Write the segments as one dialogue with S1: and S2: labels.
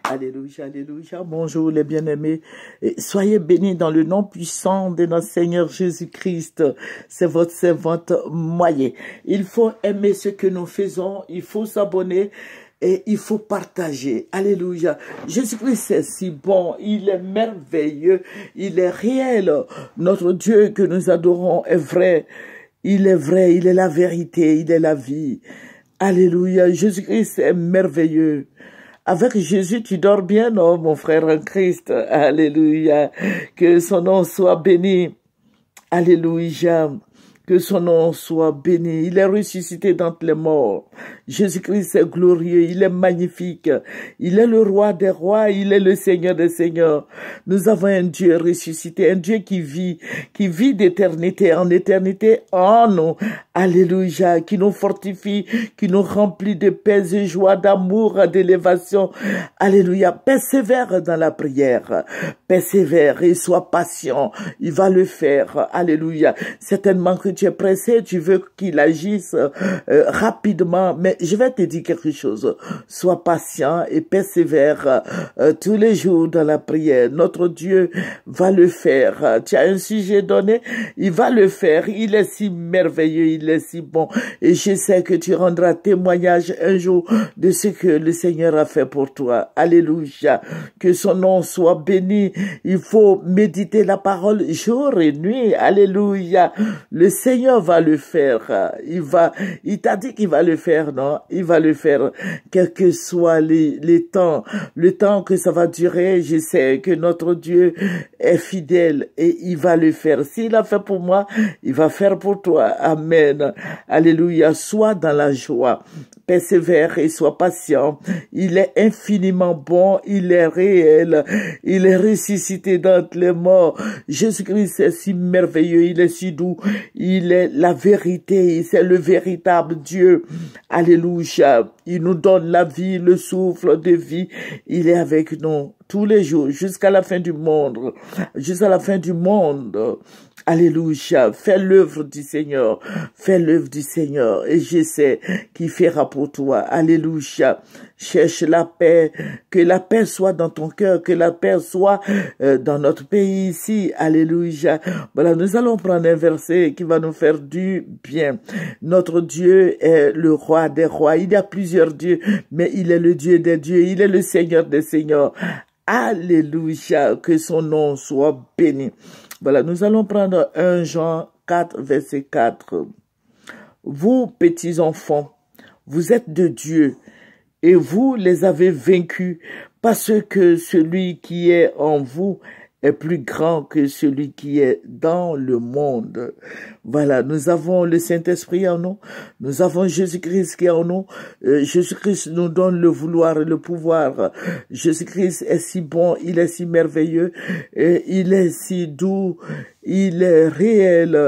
S1: Alléluia, alléluia. Bonjour les bien-aimés. Soyez bénis dans le nom puissant de notre Seigneur Jésus-Christ. C'est votre servante Moyer. Il faut aimer ce que nous faisons. Il faut s'abonner. Et il faut partager. Alléluia. Jésus-Christ est si bon. Il est merveilleux. Il est réel. Notre Dieu que nous adorons est vrai. Il est vrai. Il est la vérité. Il est la vie. Alléluia. Jésus-Christ est merveilleux. Avec Jésus, tu dors bien, non, mon frère en Christ. Alléluia. Que son nom soit béni. Alléluia. Que son nom soit béni. Il est ressuscité d'entre les morts. Jésus-Christ est glorieux. Il est magnifique. Il est le roi des rois. Il est le Seigneur des seigneurs. Nous avons un Dieu ressuscité, un Dieu qui vit d'éternité en éternité en nous. Alléluia. Qui nous fortifie, qui nous remplit de paix, de joie, d'amour, d'élévation. Alléluia. Persévère dans la prière. Persévère et sois patient. Il va le faire. Alléluia. Certainement que tu es pressé, tu veux qu'il agisse rapidement, mais je vais te dire quelque chose. Sois patient et persévère tous les jours dans la prière. Notre Dieu va le faire. Tu as un sujet donné, il va le faire. Il est si merveilleux, il est si bon. Et je sais que tu rendras témoignage un jour de ce que le Seigneur a fait pour toi. Alléluia. Que son nom soit béni. Il faut méditer la parole jour et nuit. Alléluia. Le Seigneur va le faire. Il t'a dit qu'il va le faire, non? Il va le faire. Quel que soit les temps, le temps que ça va durer, je sais que notre Dieu est fidèle et il va le faire. S'il a fait pour moi, il va faire pour toi. Amen. Alléluia. Sois dans la joie. Persévère et sois patient. Il est infiniment bon. Il est réel. Il est ressuscité d'entre les morts. Jésus-Christ est si merveilleux. Il est si doux. Il est la vérité. C'est le véritable Dieu. Alléluia. Il nous donne la vie, le souffle de vie. Il est avec nous tous les jours jusqu'à la fin du monde. Jusqu'à la fin du monde. Alléluia. Fais l'œuvre du Seigneur. Fais l'œuvre du Seigneur. Et je sais qu'il fera pour toi. Alléluia. Cherche la paix. Que la paix soit dans ton cœur. Que la paix soit dans notre pays ici. Alléluia. Voilà, nous allons prendre un verset qui va nous faire du bien. Notre Dieu est le roi des rois. Il y a plusieurs dieux, mais il est le Dieu des dieux. Il est le Seigneur des seigneurs. Alléluia. Que son nom soit béni. Voilà, nous allons prendre 1 Jean 4, verset 4. Vous, petits enfants, vous êtes de Dieu et vous les avez vaincus parce que celui qui est en vous est plus grand que celui qui est dans le monde. Voilà, nous avons le Saint-Esprit en nous, nous avons Jésus-Christ qui est en nous. Jésus-Christ nous donne le vouloir et le pouvoir. Jésus-Christ est si bon, il est si merveilleux, il est si doux, il est réel.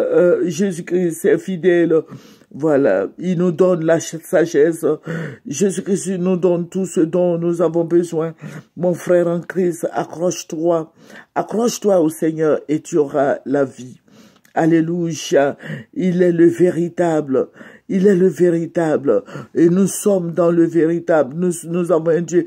S1: Jésus-Christ est fidèle. Voilà, il nous donne la sagesse. Jésus-Christ nous donne tout ce dont nous avons besoin. Mon frère en Christ, accroche-toi. Accroche-toi au Seigneur et tu auras la vie. Alléluia. Il est le véritable. Il est le véritable. Et nous sommes dans le véritable. Nous avons un Dieu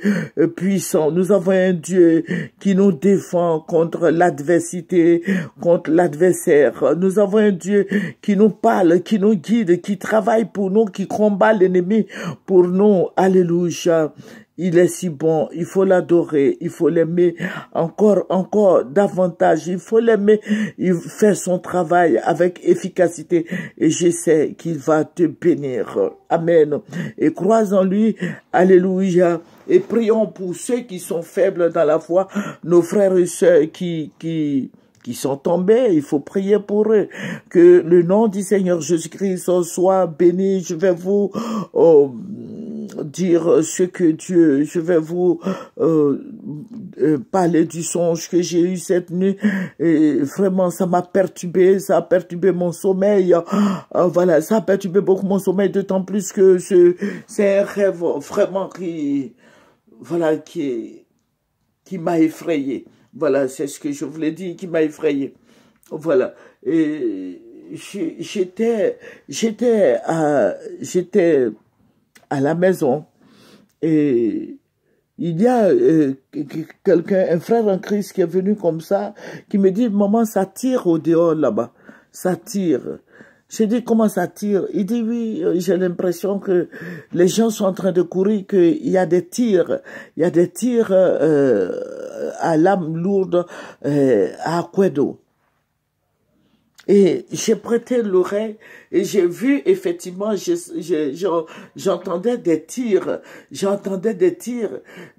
S1: puissant. Nous avons un Dieu qui nous défend contre l'adversité, contre l'adversaire. Nous avons un Dieu qui nous parle, qui nous guide, qui travaille pour nous, qui combat l'ennemi pour nous. Alléluia. Il est si bon, il faut l'adorer, il faut l'aimer encore davantage, il faut l'aimer, il fait son travail avec efficacité et je sais qu'il va te bénir. Amen. Et crois en lui, alléluia. Et prions pour ceux qui sont faibles dans la foi, nos frères et sœurs qui sont tombés, il faut prier pour eux. Que le nom du Seigneur Jésus-Christ soit béni. Je vais vous dire ce que Dieu, je vais vous parler du songe que j'ai eu cette nuit. Et vraiment, ça m'a perturbé, ça a perturbé mon sommeil. Voilà, ça a perturbé beaucoup mon sommeil, d'autant plus que c'est un rêve vraiment qui m'a effrayé. Voilà, c'est ce que je voulais dire, qui m'a effrayé. Voilà. Et j'étais à la maison et il y a quelqu'un, un frère en Christ qui est venu comme ça, qui me dit, maman, ça tire au dehors là-bas. Ça tire. J'ai dit, comment ça tire? Il dit, oui, j'ai l'impression que les gens sont en train de courir, qu'il y a des tirs. Il y a des tirs à lame lourde à Aquedo. Et j'ai prêté l'oreille et j'ai vu effectivement, j'entendais des tirs,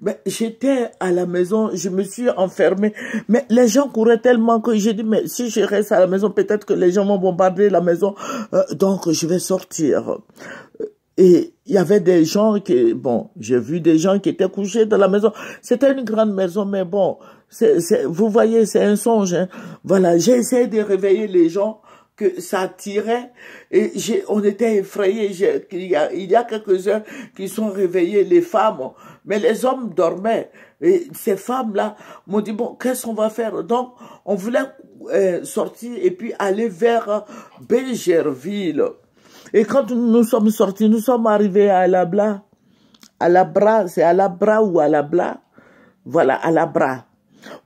S1: mais j'étais à la maison, je me suis enfermée, mais les gens couraient tellement que j'ai dit, mais si je reste à la maison, peut-être que les gens vont bombarder la maison, donc je vais sortir. Et il y avait des gens qui, bon, j'ai vu des gens qui étaient couchés dans la maison. C'était une grande maison, mais bon, vous voyez, c'est un songe. Hein. Voilà, j'ai essayé de réveiller les gens, que ça tirait, et on était effrayés. Il y a quelques-uns qui sont réveillés, les femmes, mais les hommes dormaient. Et ces femmes-là m'ont dit, bon, qu'est-ce qu'on va faire? Donc, on voulait sortir et puis aller vers Bégerville. Et quand nous sommes sortis, nous sommes arrivés à Alabla. Alabra, c'est Alabra ou Alabla? Voilà, Alabra.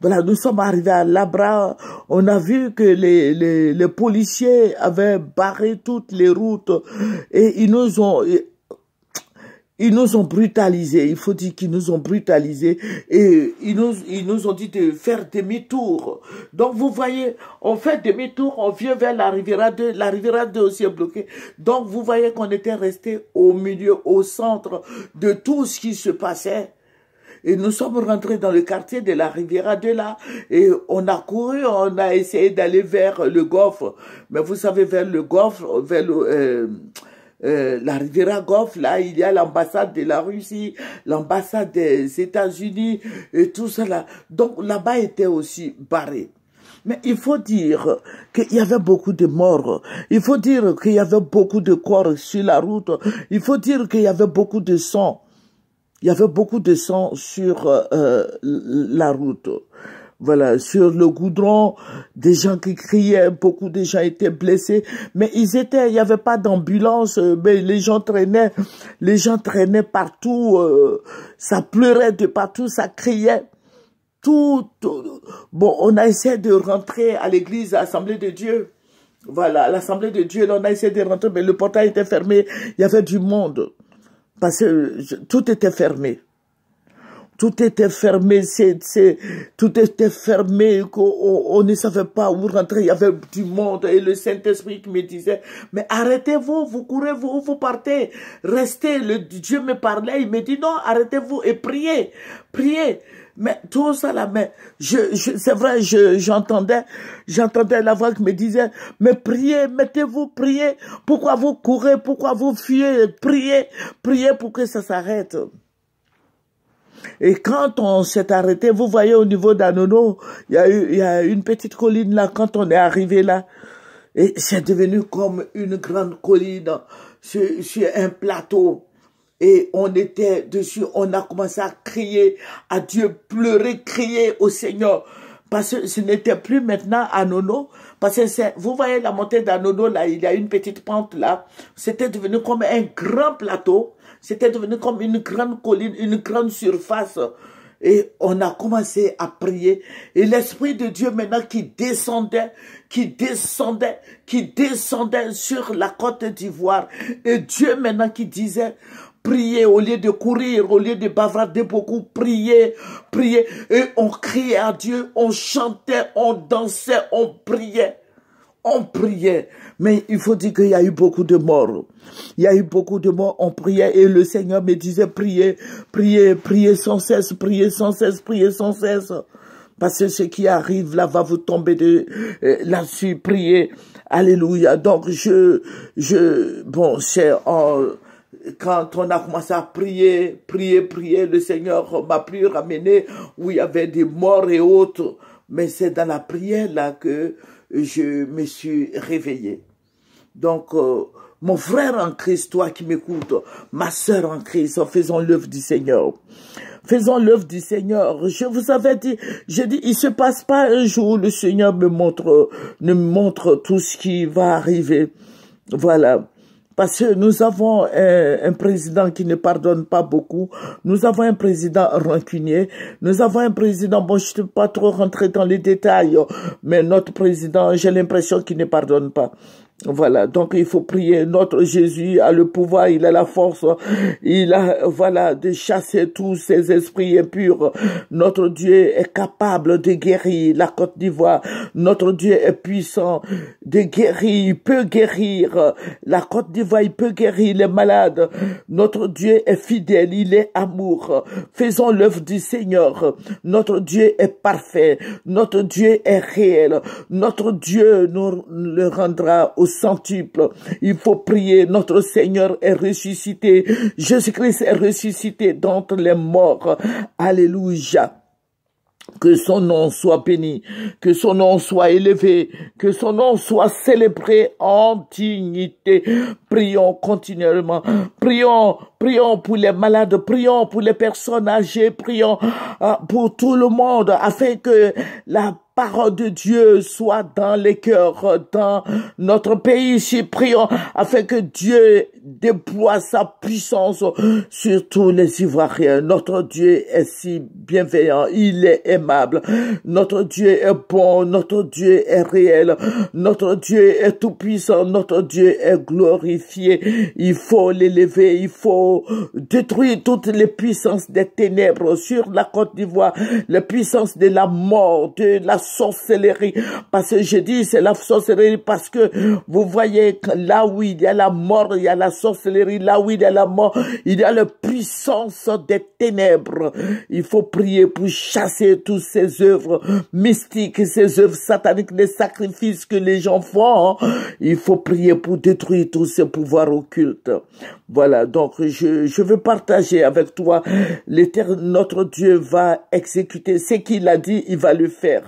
S1: Voilà, nous sommes arrivés à Alabra. On a vu que les policiers avaient barré toutes les routes et ils nous ont brutalisés. Il faut dire qu'ils nous ont brutalisés et ils nous ont dit de faire demi-tour. Donc vous voyez, on fait demi-tour, on vient vers la Riviera 2. La Riviera 2 aussi est bloquée. Donc vous voyez qu'on était resté au milieu, au centre de tout ce qui se passait. Et nous sommes rentrés dans le quartier de la Riviera 2 là, et on a couru, on a essayé d'aller vers le Golfe. Mais vous savez, vers le Golfe, vers la Riviera Golfe, là, il y a l'ambassade de la Russie, l'ambassade des États-Unis, et tout ça là. Donc là-bas était aussi barré. Mais il faut dire qu'il y avait beaucoup de morts. Il faut dire qu'il y avait beaucoup de corps sur la route. Il faut dire qu'il y avait beaucoup de sang. Il y avait beaucoup de sang sur la route. Voilà, sur le goudron, des gens qui criaient, beaucoup de gens étaient blessés, mais il n'y avait pas d'ambulance, mais les gens traînaient partout, ça pleurait de partout, ça criait. Tout. Bon, on a essayé de rentrer à l'église, à l'Assemblée de Dieu. Voilà, à l'Assemblée de Dieu, là, on a essayé de rentrer, mais le portail était fermé, il y avait du monde. Parce que tout était fermé. Tout était fermé, tout était fermé, on ne savait pas où rentrer, il y avait du monde, et le Saint-Esprit qui me disait, mais arrêtez-vous, vous courez, vous partez, restez, Dieu me parlait, il me dit non, arrêtez-vous et priez, mais tout ça là, mais c'est vrai, j'entendais la voix qui me disait, mais priez, mettez-vous, priez, pourquoi vous courez, pourquoi vous fuyez, priez pour que ça s'arrête. Et quand on s'est arrêté, vous voyez au niveau d'Anono, il y a une petite colline là, quand on est arrivé là, et c'est devenu comme une grande colline sur un plateau. Et on était dessus, on a commencé à crier à Dieu, pleurer, crier au Seigneur. Parce que ce n'était plus maintenant Anono, parce que vous voyez la montée d'Anono là, il y a une petite pente là, c'était devenu comme un grand plateau. C'était devenu comme une grande colline, une grande surface. Et on a commencé à prier. Et l'Esprit de Dieu maintenant qui descendait sur la Côte d'Ivoire. Et Dieu maintenant qui disait, priez au lieu de courir, au lieu de bavarder beaucoup, priez. Et on criait à Dieu, on chantait, on dansait, on priait. Mais il faut dire qu'il y a eu beaucoup de morts. Il y a eu beaucoup de morts, on priait et le Seigneur me disait priez sans cesse, priez sans cesse. Parce que ce qui arrive là va vous tomber là-dessus, priez. Alléluia. Donc bon, c'est quand on a commencé à prier, le Seigneur m'a pu ramener où il y avait des morts et autres. Mais c'est dans la prière là que je me suis réveillé. Donc, mon frère en Christ, toi qui m'écoutes, ma sœur en Christ, faisons l'œuvre du Seigneur. Faisons l'œuvre du Seigneur. Je vous avais dit, j'ai dit, il se passe pas un jour où le Seigneur me montre tout ce qui va arriver. Voilà. Parce que nous avons un président qui ne pardonne pas beaucoup. Nous avons un président rancunier. Nous avons un président, bon, je ne peux pas trop rentrer dans les détails, mais notre président, j'ai l'impression qu'il ne pardonne pas. Voilà, donc il faut prier. Notre Jésus a le pouvoir, il a la force, il a, voilà, de chasser tous ces esprits impurs. Notre Dieu est capable de guérir la Côte d'Ivoire. Notre Dieu est puissant de guérir, il peut guérir la Côte d'Ivoire, il peut guérir les malades. Notre Dieu est fidèle, il est amour. Faisons l'œuvre du Seigneur. Notre Dieu est parfait, notre Dieu est réel. Notre Dieu nous le rendra au centuple. Il faut prier. Notre Seigneur est ressuscité. Jésus-Christ est ressuscité d'entre les morts. Alléluia. Que son nom soit béni, que son nom soit élevé, que son nom soit célébré en dignité. Prions continuellement. Prions pour les malades, prions pour les personnes âgées, prions pour tout le monde afin que la parole de Dieu soit dans les cœurs, dans notre pays ici. Prions afin que Dieu déploie sa puissance sur tous les Ivoiriens. Notre Dieu est si bienveillant, il est aimable. Notre Dieu est bon, notre Dieu est réel, notre Dieu est tout puissant, notre Dieu est glorifié. Il faut l'élever, il faut détruire toutes les puissances des ténèbres sur la Côte d'Ivoire, les puissances de la mort, de la sorcellerie. Parce que je dis c'est la sorcellerie parce que vous voyez là où il y a la mort, il y a la sorcellerie, là où il y a la mort, il y a la puissance des ténèbres. Il faut prier pour chasser toutes ces œuvres mystiques, ces œuvres sataniques, les sacrifices que les gens font. Il faut prier pour détruire tous ces pouvoirs occultes. Voilà, donc je veux partager avec toi. L'Éternel, notre Dieu, va exécuter ce qu'il a dit, il va le faire.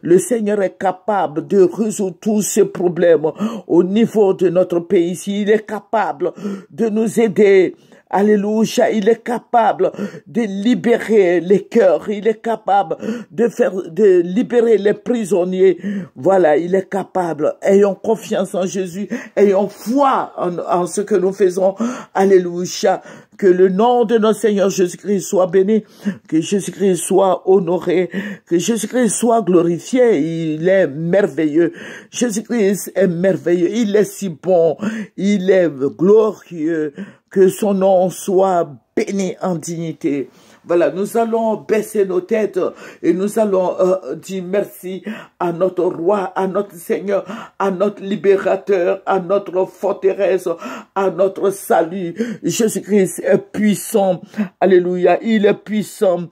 S1: Le Seigneur est capable de résoudre tous ces problèmes au niveau de notre pays ici. Il est capable de nous aider. Alléluia, il est capable de libérer les cœurs, il est capable de libérer les prisonniers. Voilà, il est capable. Ayons confiance en Jésus, ayons foi en ce que nous faisons. Alléluia. Que le nom de notre Seigneur Jésus-Christ soit béni, que Jésus-Christ soit honoré, que Jésus-Christ soit glorifié. Il est merveilleux. Jésus-Christ est merveilleux. Il est si bon. Il est glorieux. Que son nom soit béni en dignité. Voilà, nous allons baisser nos têtes et nous allons dire merci à notre roi, à notre Seigneur, à notre libérateur, à notre forteresse, à notre salut. Jésus-Christ est puissant. Alléluia, il est puissant.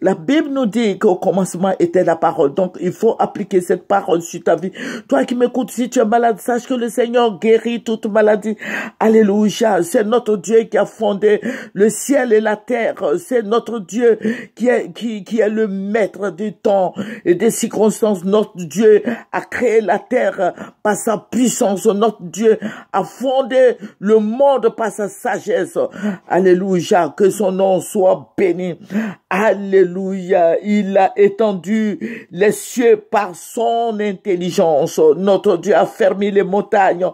S1: La Bible nous dit qu'au commencement était la parole. Donc, il faut appliquer cette parole sur ta vie. Toi qui m'écoutes, si tu es malade, sache que le Seigneur guérit toute maladie. Alléluia. C'est notre Dieu qui a fondé le ciel et la terre. C'est notre Dieu qui est le maître du temps et des circonstances. Notre Dieu a créé la terre par sa puissance. Notre Dieu a fondé le monde par sa sagesse. Alléluia. Que son nom soit béni. Alléluia. Il a étendu les cieux par son intelligence. Notre Dieu a fermé les montagnes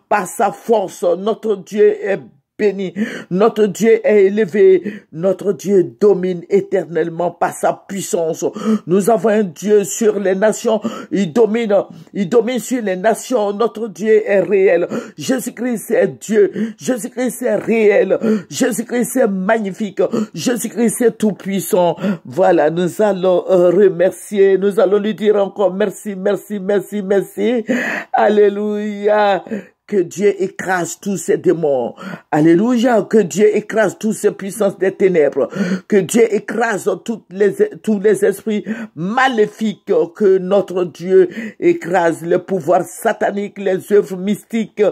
S1: par sa force. Notre Dieu est béni. Notre Dieu est élevé. Notre Dieu domine éternellement par sa puissance. Nous avons un Dieu sur les nations. Il domine sur les nations. Notre Dieu est réel. Jésus-Christ est Dieu. Jésus-Christ est réel. Jésus-Christ est magnifique. Jésus-Christ est tout puissant. Voilà, nous allons remercier. Nous allons lui dire encore merci, merci, merci, merci. Alléluia. Que Dieu écrase tous ces démons. Alléluia. Que Dieu écrase toutes ces puissances des ténèbres. Que Dieu écrase tous les esprits maléfiques. Que notre Dieu écrase les pouvoirs sataniques, les œuvres mystiques.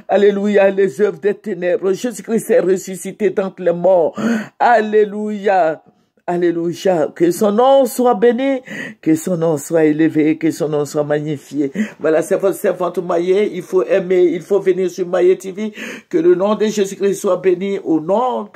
S1: Alléluia. Les œuvres des ténèbres. Jésus-Christ est ressuscité d'entre les morts. Alléluia. Alléluia, que son nom soit béni, que son nom soit élevé, que son nom soit magnifié. Voilà, c'est votre servante Maye, il faut aimer, il faut venir sur Maye TV, que le nom de Jésus-Christ soit béni au nom